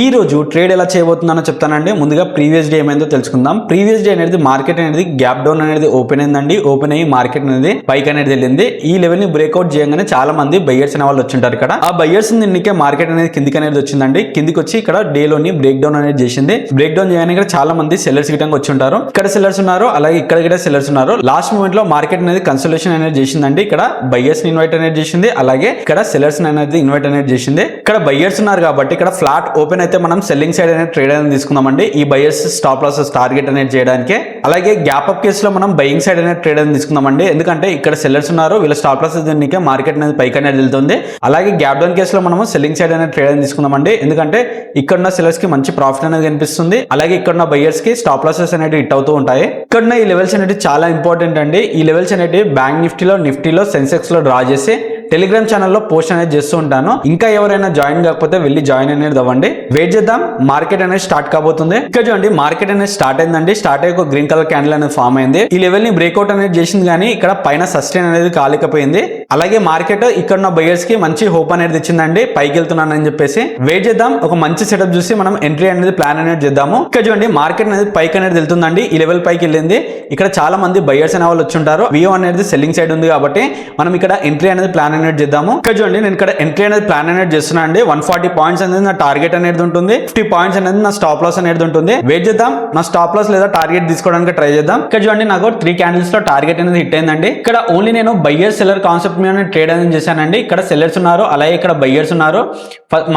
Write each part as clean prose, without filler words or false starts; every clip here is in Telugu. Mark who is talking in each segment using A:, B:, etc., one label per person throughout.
A: ఈ రోజు ట్రేడ్ ఎలా చేయబోతున్నానో చెప్తానండి. ముందుగా ప్రీవియస్ డే ఏమైందో తెలుసుకుందాం. ప్రీవియస్ డే అనేది మార్కెట్ అనేది గ్యాప్ డౌన్ అనేది ఓపెన్ అయిందండి. ఓపెన్ అయ్యి మార్కెట్ అనేది పైకి అనేది వెళ్ళింది. ఈ లెవెల్ ని బ్రేక్అవుట్ చేయగానే చాలా మంది బయ్యర్స్ అనే వాళ్ళు వచ్చింటారు. ఇక్కడ ఆ బయ్యర్స్ నిన్నకే మార్కెట్ అనేది కిందికి అనేది వచ్చిందండి. కిందికి వచ్చి ఇక్కడ డే లోని బ్రేక్ డౌన్ అనేది చేసింది. బ్రేక్ డౌన్ చేయగానే ఇక్కడ చాలా మంది సెల్లర్స్ గిటంగా వచ్చి ఉంటారు. ఇక్కడ సెల్లర్స్ ఉన్నారు, అలాగే ఇక్కడ కూడా సెల్లర్స్ ఉన్నారు. లాస్ట్ మూమెంట్ లో మార్కెట్ అనేది కన్సల్టేషన్ అనేది చేసిందండి. ఇక్కడ బయ్యర్స్ ని ఇన్వైట్ అనేది చేసింది, అలాగే ఇక్కడ సెల్లర్స్ అనేది ఇన్వైట్ అనేది చేసింది. ఇక్కడ బయ్యర్స్ ఉన్నారు కాబట్టి ఇక్కడ ఫ్లాట్ ఓపెన్ అయితే మనం సెల్లింగ్ సైడ్ అనేది ట్రేడ్ అనేది తీసుకుందామండి. ఈ బయర్స్ స్టాప్ లాసెస్ టార్గెట్ అనేది చేయడానికి. అలాగే గ్యాప్ అప్ కేసులో మనం బయింగ్ సైడ్ అనేది ట్రేడ్ అనేది తీసుకుందామండి. ఎందుకంటే ఇక్కడ సెల్లర్స్ ఉన్నారు, వీళ్ళ స్టాప్ లాసెస్ దీనికి మార్కెట్ అనేది పైకి అనేది వెళ్తుంది. అలాగే గ్యాప్ డౌన్ కేసులో మనము సెల్లింగ్ సైడ్ అనేది ట్రేడ్ అనేది తీసుకుందామండి. ఎందుకంటే ఇక్కడ సెల్లర్స్ కి మంచి ప్రాఫిట్ అనేది కనిపిస్తుంది. అలాగే ఇక్కడ బయర్స్ కి స్టాప్ లాసెస్ అనేది హిట్ అవుతూ ఉంటాయి. ఇక్కడ ఈ లెవెల్స్ అనేవి చాలా ఇంపార్టెంట్ అండి. ఈ లెవెల్స్ అనేవి బ్యాంక్ నిఫ్టీలో సెన్సెక్స్ లో డ్రా చేసి టెలిగ్రామ్ ఛానల్లో పోస్ట్ అనేది చేస్తూ ఉంటాను. ఇంకా ఎవరైనా జాయిన్ కాకపోతే వెళ్ళి జాయిన్ అనేది అవ్వండి. వెయిట్ చేద్దాం, మార్కెట్ అనేది స్టార్ట్ కాబోతుంది. ఇక్కడ చూడండి మార్కెట్ అనేది స్టార్ట్ అయిందండి. స్టార్ట్ అయ్యి ఒక గ్రీన్ కలర్ క్యాండిల్ అనేది ఫామ్ అయింది. ఈ లెవెల్ ని బ్రేక్అవుట్ అనేది చేసింది, కానీ ఇక్కడ పైన సస్టైన్ అనేది కాలేకపోయింది. అలాగే మార్కెట్ ఇక్కడ ఉన్న బయర్స్ కి మంచి హోప్ అనేది ఇచ్చిందండి, పైకి వెళ్తున్నానని చెప్పేసి. వెయిట్ చేద్దాం, ఒక మంచి సెటప్ చూసి మనం ఎంట్రీ అనేది ప్లాన్ అనేది చేద్దాము. ఇక్కడ చూడండి మార్కెట్ అనేది పైకి అనేది వెళ్తుందండి. ఈ లెవెల్ పైకి వెళ్ళింది. ఇక్కడ చాలా మంది బయర్స్ అనే వాళ్ళు వచ్చి ఉంటారు. వియో అనేది సెల్లింగ్ సైడ్ ఉంది కాబట్టి మనం ఇక్కడ ఎంట్రీ అనేది ప్లాన్ అనేది చేద్దాము. ఇక్కడ చూడండి నేను ఇక్కడ ఎంట్రీ అనేది ప్లాన్ అనేది చేస్తున్నా అండి. 140 పాయింట్స్ అనేది నా టార్గెట్ అనేది ఉంటుంది. 50 పాయింట్స్ అనేది నా స్టాప్ లాస్ అనేది ఉంటుంది. వెయిట్ చేద్దాం, నా స్టాప్ లాస్ లేదా టార్గెట్ తీసుకోవడానికి ట్రై చేద్దాం. ఇక్కడ చూడండి నాకు 3 క్యాండిల్స్ లో టార్గెట్ అనేది హిట్ అయిందండి. ఇక్కడ ఓన్లీ నేను బయ్యర్ సెల్లర్ కాన్సెప్ట్ మీద ట్రేడ్ అనేది చేశానండి. ఇక్కడ సెల్లర్స్ ఉన్నారు, అలాగే ఇక్కడ బయ్యర్స్ ఉన్నారు.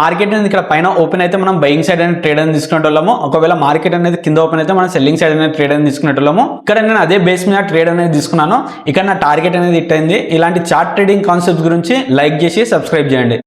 A: మార్కెట్ అనేది ఇక్కడ పైన ఓపెన్ అయితే మనం బయింగ్ సైడ్ అనేది ట్రేడ్ అనేది తీసుకునేటోళ్ళము. ఒకవేళ మార్కెట్ అనేది కింద ఓపెన్ అయితే మనం సెల్లింగ్ సైడ్ అనేది ట్రేడ్ అనేది తీసుకునేటోళ్ళము. ఇక్కడ నేను అదే బేస్ మీద ట్రేడ్ అనేది తీసుకున్నాను. ఇక్కడ నా టార్గెట్ అనేది హిట్ అయింది. ఇలాంటి చార్ట్ ట్రేడింగ్ కాన్సెప్ట్స్ గురించి లైక్ చేసి సబ్స్క్రైబ్ చేయండి.